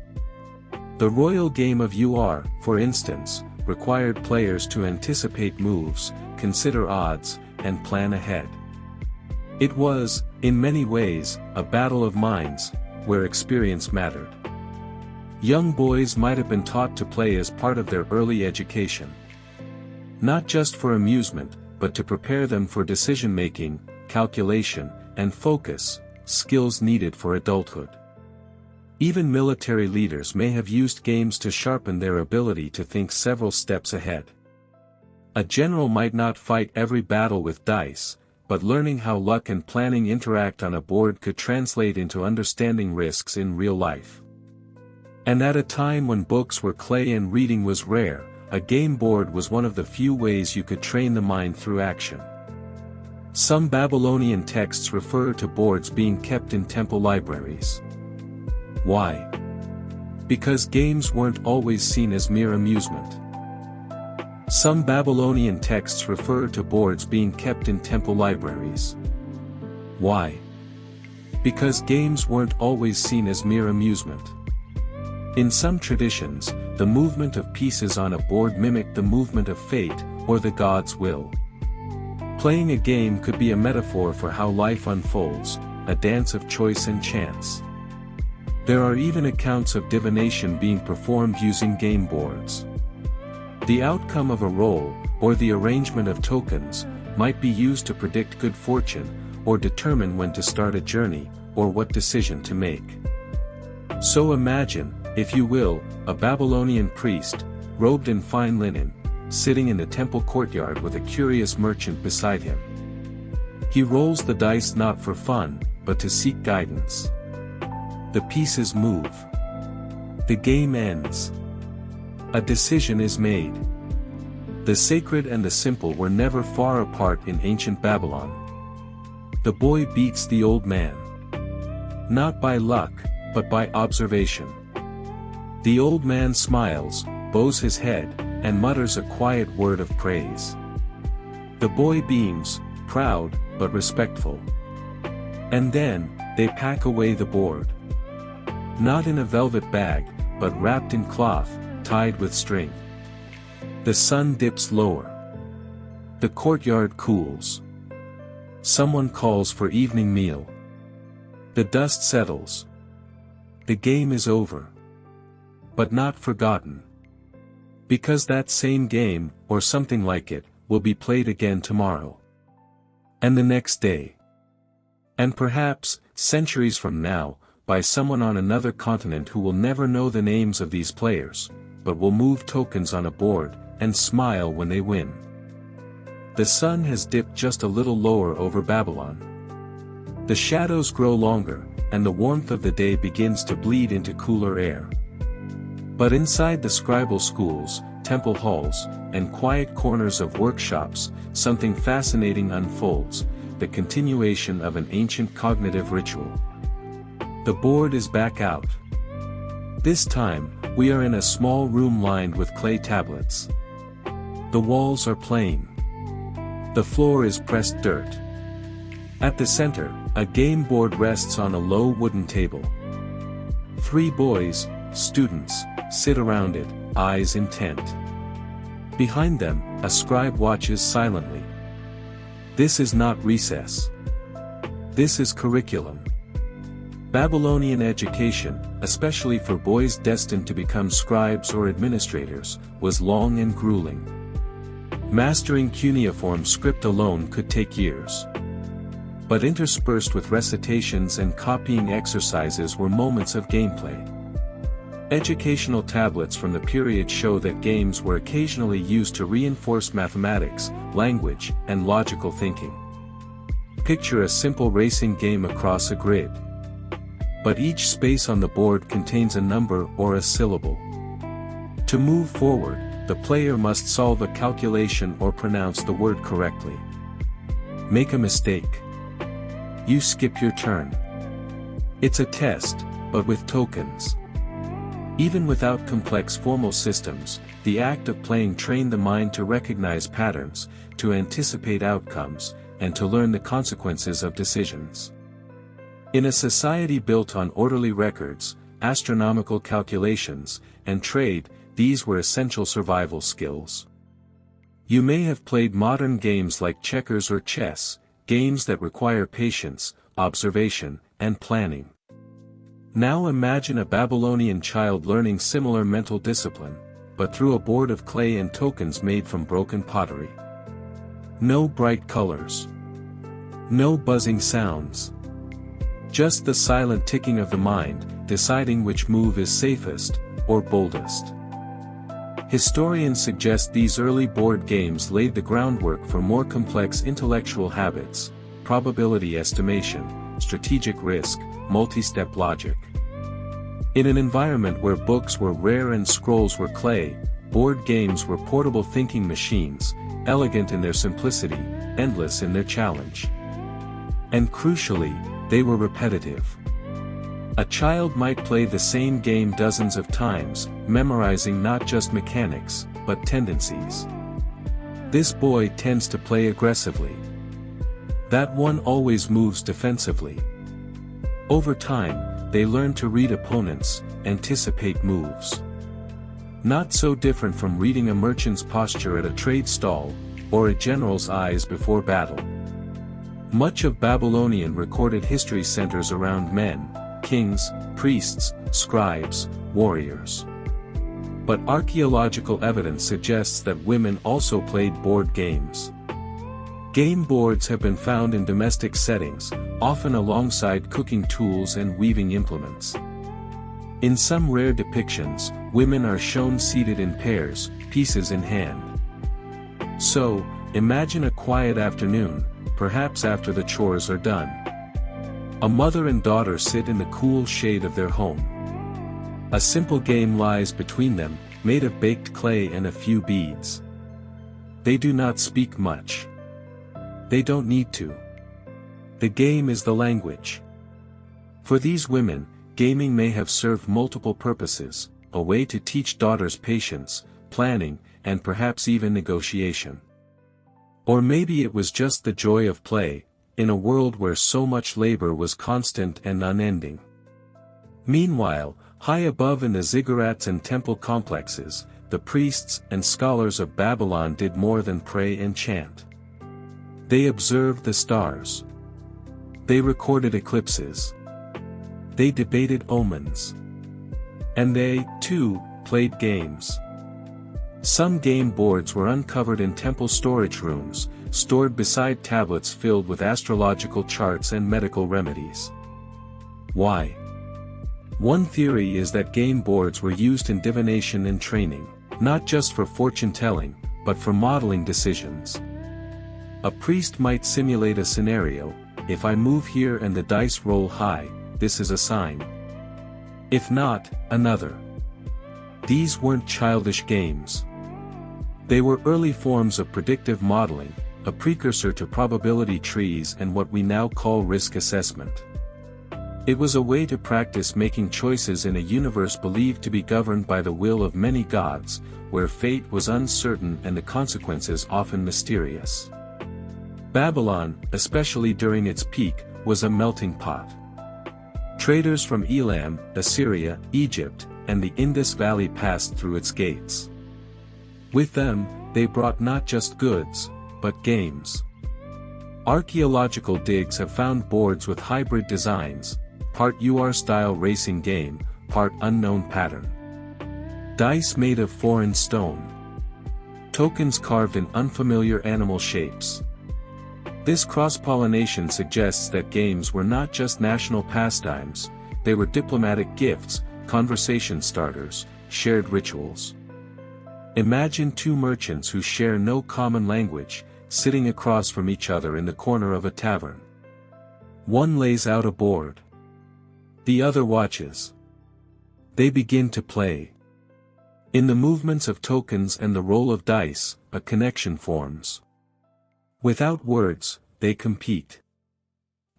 The royal game of UR, for instance, required players to anticipate moves, consider odds, and plan ahead. It was, in many ways, a battle of minds, where experience mattered. Young boys might have been taught to play as part of their early education. Not just for amusement, but to prepare them for decision-making, calculation, and focus, skills needed for adulthood. Even military leaders may have used games to sharpen their ability to think several steps ahead. A general might not fight every battle with dice, but learning how luck and planning interact on a board could translate into understanding risks in real life. And at a time when books were clay and reading was rare, a game board was one of the few ways you could train the mind through action. Some Babylonian texts refer to boards being kept in temple libraries. Why? Because games weren't always seen as mere amusement. Some Babylonian texts refer to boards being kept in temple libraries. Why? Because games weren't always seen as mere amusement. In some traditions, the movement of pieces on a board mimicked the movement of fate, or the god's will. Playing a game could be a metaphor for how life unfolds, a dance of choice and chance. There are even accounts of divination being performed using game boards. The outcome of a roll, or the arrangement of tokens, might be used to predict good fortune, or determine when to start a journey, or what decision to make. So imagine, if you will, a Babylonian priest, robed in fine linen, sitting in the temple courtyard with a curious merchant beside him. He rolls the dice not for fun, but to seek guidance. The pieces move. The game ends. A decision is made. The sacred and the simple were never far apart in ancient Babylon. The boy beats the old man. Not by luck, but by observation. The old man smiles, bows his head, and mutters a quiet word of praise. The boy beams, proud, but respectful. And then, they pack away the board. Not in a velvet bag, but wrapped in cloth, tied with string. The sun dips lower. The courtyard cools. Someone calls for evening meal. The dust settles. The game is over. But not forgotten. Because that same game, or something like it, will be played again tomorrow. And the next day. And perhaps, centuries from now, by someone on another continent who will never know the names of these players, but will move tokens on a board, and smile when they win. The sun has dipped just a little lower over Babylon. The shadows grow longer, and the warmth of the day begins to bleed into cooler air. But inside the scribal schools, temple halls, and quiet corners of workshops, something fascinating unfolds, the continuation of an ancient cognitive ritual. The board is back out. This time, we are in a small room lined with clay tablets. The walls are plain. The floor is pressed dirt. At the center, a game board rests on a low wooden table. 3 boys, students, sit around it, eyes intent. Behind them, a scribe watches silently. This is not recess. This is curriculum. Babylonian education, especially for boys destined to become scribes or administrators, was long and grueling. Mastering cuneiform script alone could take years. But interspersed with recitations and copying exercises were moments of gameplay. Educational tablets from the period show that games were occasionally used to reinforce mathematics, language, and logical thinking. Picture a simple racing game across a grid. But each space on the board contains a number or a syllable. To move forward, the player must solve a calculation or pronounce the word correctly. Make a mistake. You skip your turn. It's a test, but with tokens. Even without complex formal systems, the act of playing trained the mind to recognize patterns, to anticipate outcomes, and to learn the consequences of decisions. In a society built on orderly records, astronomical calculations, and trade, these were essential survival skills. You may have played modern games like checkers or chess, games that require patience, observation, and planning. Now imagine a Babylonian child learning similar mental discipline, but through a board of clay and tokens made from broken pottery. No bright colors. No buzzing sounds. Just the silent ticking of the mind, deciding which move is safest, or boldest. Historians suggest these early board games laid the groundwork for more complex intellectual habits, probability estimation, strategic risk, multi-step logic. In an environment where books were rare and scrolls were clay, board games were portable thinking machines, elegant in their simplicity, endless in their challenge. And crucially, they were repetitive. A child might play the same game dozens of times, memorizing not just mechanics, but tendencies. This boy tends to play aggressively. That one always moves defensively. Over time, they learn to read opponents, anticipate moves. Not so different from reading a merchant's posture at a trade stall, or a general's eyes before battle. Much of Babylonian recorded history centers around men, kings, priests, scribes, warriors. But archaeological evidence suggests that women also played board games. Game boards have been found in domestic settings, often alongside cooking tools and weaving implements. In some rare depictions, women are shown seated in pairs, pieces in hand. So, imagine a quiet afternoon, perhaps after the chores are done. A mother and daughter sit in the cool shade of their home. A simple game lies between them, made of baked clay and a few beads. They do not speak much. They don't need to. The game is the language. For these women, gaming may have served multiple purposes, a way to teach daughters patience, planning, and perhaps even negotiation. Or maybe it was just the joy of play, in a world where so much labor was constant and unending. Meanwhile, high above in the ziggurats and temple complexes, the priests and scholars of Babylon did more than pray and chant. They observed the stars. They recorded eclipses. They debated omens. And they, too, played games. Some game boards were uncovered in temple storage rooms, stored beside tablets filled with astrological charts and medical remedies. Why? One theory is that game boards were used in divination and training, not just for fortune-telling, but for modeling decisions. A priest might simulate a scenario: if I move here and the dice roll high, this is a sign. If not, another. These weren't childish games. They were early forms of predictive modeling, a precursor to probability trees and what we now call risk assessment. It was a way to practice making choices in a universe believed to be governed by the will of many gods, where fate was uncertain and the consequences often mysterious. Babylon, especially during its peak, was a melting pot. Traders from Elam, Assyria, Egypt, and the Indus Valley passed through its gates. With them, they brought not just goods, but games. Archaeological digs have found boards with hybrid designs, part UR-style racing game, part unknown pattern. Dice made of foreign stone. Tokens carved in unfamiliar animal shapes. This cross-pollination suggests that games were not just national pastimes, they were diplomatic gifts, conversation starters, shared rituals. Imagine two merchants who share no common language, sitting across from each other in the corner of a tavern. One lays out a board. The other watches. They begin to play. In the movements of tokens and the roll of dice, a connection forms. Without words, they compete.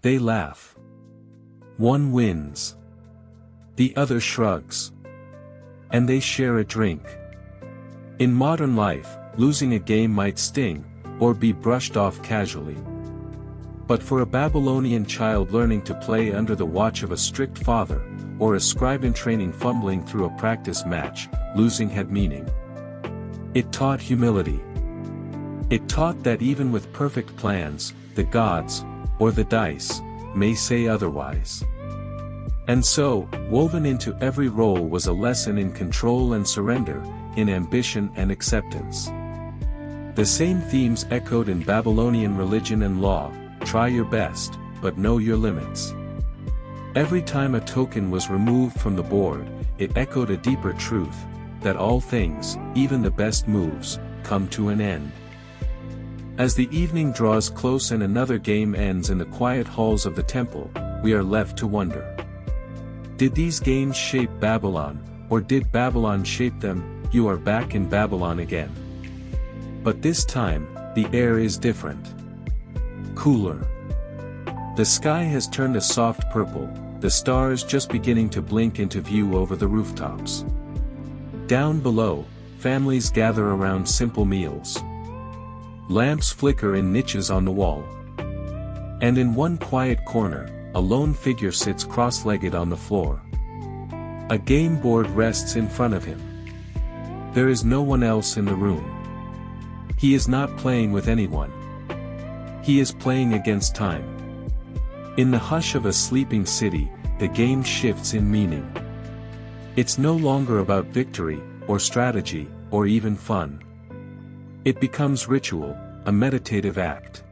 They laugh. One wins. The other shrugs. And they share a drink. In modern life, losing a game might sting, or be brushed off casually. But for a Babylonian child learning to play under the watch of a strict father, or a scribe in training fumbling through a practice match, losing had meaning. It taught humility. It taught that even with perfect plans, the gods, or the dice, may say otherwise. And so, woven into every role was a lesson in control and surrender, in ambition and acceptance. The same themes echoed in Babylonian religion and law: try your best, but know your limits. Every time a token was removed from the board, it echoed a deeper truth, that all things, even the best moves, come to an end. As the evening draws close and another game ends in the quiet halls of the temple, we are left to wonder. Did these games shape Babylon, or did Babylon shape them? You are back in Babylon again. But this time, the air is different. Cooler. The sky has turned a soft purple, the stars just beginning to blink into view over the rooftops. Down below, families gather around simple meals. Lamps flicker in niches on the wall. And in one quiet corner, a lone figure sits cross-legged on the floor. A game board rests in front of him. There is no one else in the room. He is not playing with anyone. He is playing against time. In the hush of a sleeping city, the game shifts in meaning. It's no longer about victory, or strategy, or even fun. It becomes ritual, a meditative act.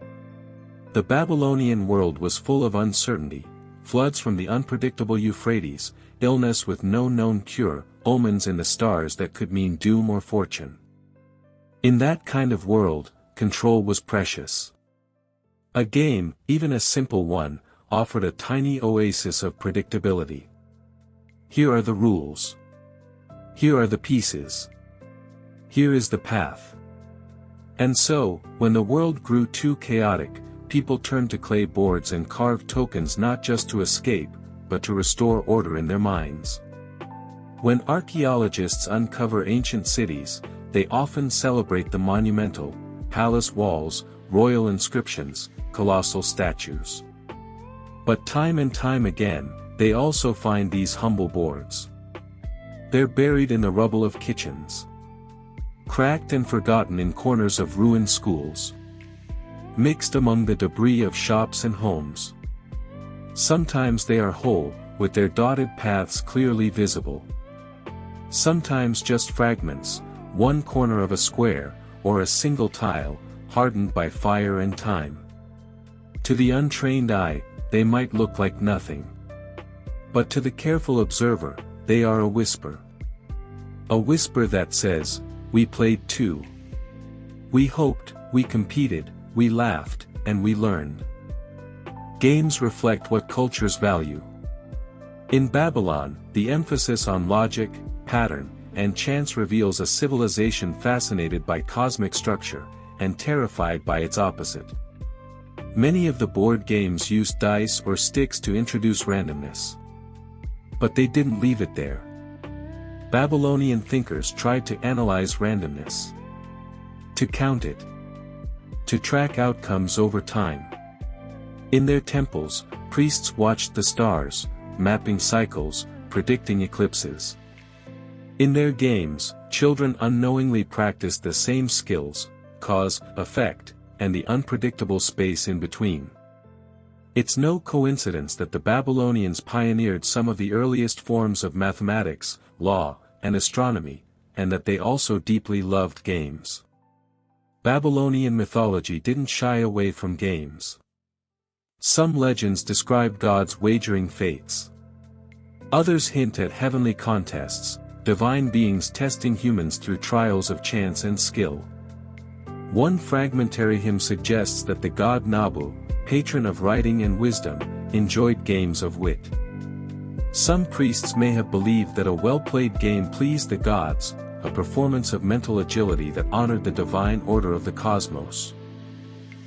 The Babylonian world was full of uncertainty, floods from the unpredictable Euphrates, illness with no known cure, omens in the stars that could mean doom or fortune. In that kind of world, control was precious. A game, even a simple one, offered a tiny oasis of predictability. Here are the rules. Here are the pieces. Here is the path. And so, when the world grew too chaotic, people turned to clay boards and carved tokens not just to escape, but to restore order in their minds. When archaeologists uncover ancient cities, they often celebrate the monumental, palace walls, royal inscriptions, colossal statues. But time and time again, they also find these humble boards. They're buried in the rubble of kitchens. Cracked and forgotten in corners of ruined schools. Mixed among the debris of shops and homes. Sometimes they are whole, with their dotted paths clearly visible. Sometimes just fragments, one corner of a square, or a single tile, hardened by fire and time. To the untrained eye, they might look like nothing. But to the careful observer, they are a whisper. A whisper that says, "We played too. We hoped, we competed, we laughed, and we learned." Games reflect what cultures value. In Babylon, the emphasis on logic, pattern, and chance reveals a civilization fascinated by cosmic structure, and terrified by its opposite. Many of the board games used dice or sticks to introduce randomness. But they didn't leave it there. Babylonian thinkers tried to analyze randomness. To count it. To track outcomes over time. In their temples, priests watched the stars, mapping cycles, predicting eclipses. In their games, children unknowingly practiced the same skills, cause, effect, and the unpredictable space in between. It's no coincidence that the Babylonians pioneered some of the earliest forms of mathematics, law, and astronomy, and that they also deeply loved games. Babylonian mythology didn't shy away from games. Some legends describe gods wagering fates. Others hint at heavenly contests, divine beings testing humans through trials of chance and skill. One fragmentary hymn suggests that the god Nabu, patron of writing and wisdom, enjoyed games of wit. Some priests may have believed that a well-played game pleased the gods, a performance of mental agility that honored the divine order of the cosmos.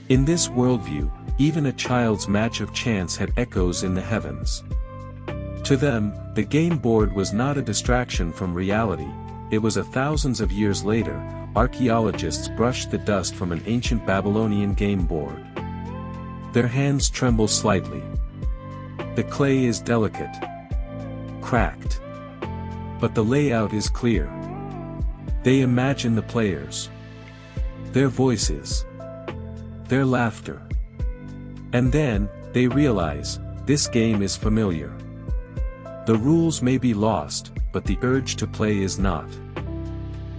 In this worldview, even a child's match of chance had echoes in the heavens. To them, the game board was not a distraction from reality. It was thousands of years later, archaeologists brushed the dust from an ancient Babylonian game board. Their hands tremble slightly. The clay is delicate. Cracked. But the layout is clear. They imagine the players. Their voices. Their laughter. And then, they realize, this game is familiar. The rules may be lost, but the urge to play is not.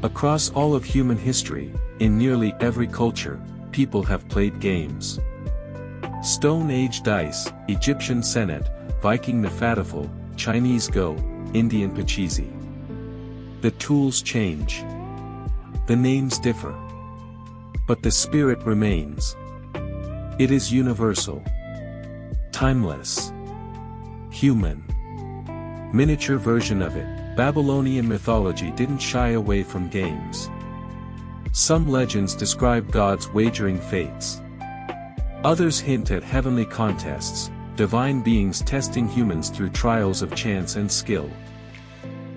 Across all of human history, in nearly every culture, people have played games. Stone Age dice, Egyptian senet, Viking Nefatifal, Chinese Go, Indian Pachisi. The tools change. The names differ. But the spirit remains. It is universal. Timeless. Human. Miniature version of it, Babylonian mythology didn't shy away from games. Some legends describe gods wagering fates. Others hint at heavenly contests, divine beings testing humans through trials of chance and skill.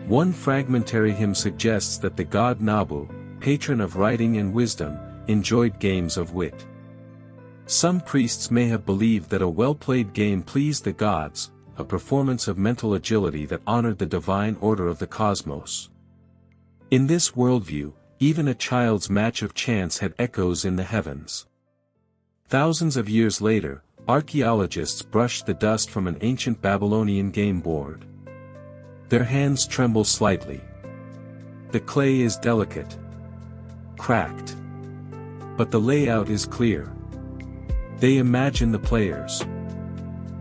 One fragmentary hymn suggests that the god Nabu, patron of writing and wisdom, enjoyed games of wit. Some priests may have believed that a well-played game pleased the gods, a performance of mental agility that honored the divine order of the cosmos. In this worldview, even a child's match of chance had echoes in the heavens. Thousands of years later, archaeologists brushed the dust from an ancient Babylonian game board. Their hands tremble slightly. The clay is delicate, cracked. But the layout is clear. They imagine the players,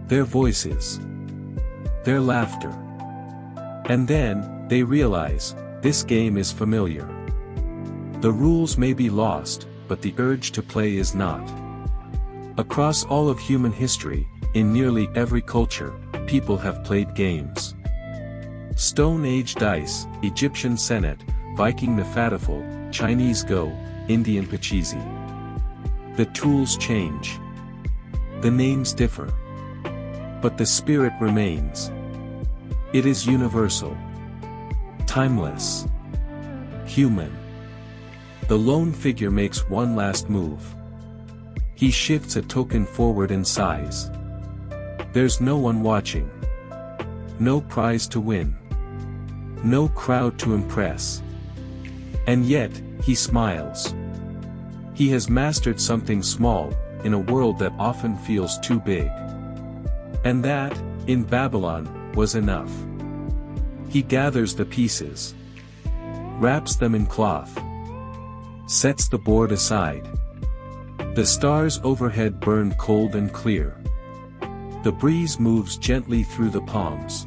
their voices, their laughter. And then, they realize, this game is familiar. The rules may be lost, but the urge to play is not. Across all of human history, in nearly every culture, people have played games. Stone Age dice, Egyptian senet, Viking Nefadafel, Chinese Go, Indian Pachisi. The tools change. The names differ. But the spirit remains. It is universal. Timeless. Human. The lone figure makes one last move. He shifts a token forward in size. There's no one watching. No prize to win. No crowd to impress. And yet, he smiles. He has mastered something small, in a world that often feels too big. And that, in Babylon, was enough. He gathers the pieces. Wraps them in cloth. Sets the board aside. The stars overhead burn cold and clear. The breeze moves gently through the palms.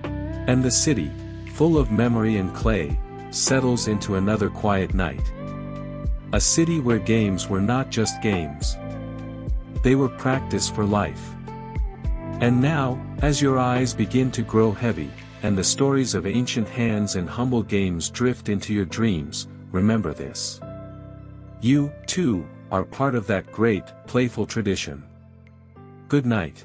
And the city, full of memory and clay, settles into another quiet night. A city where games were not just games. They were practice for life. And now, as your eyes begin to grow heavy, and the stories of ancient hands and humble games drift into your dreams, remember this. You, too, are part of that great, playful tradition. Good night.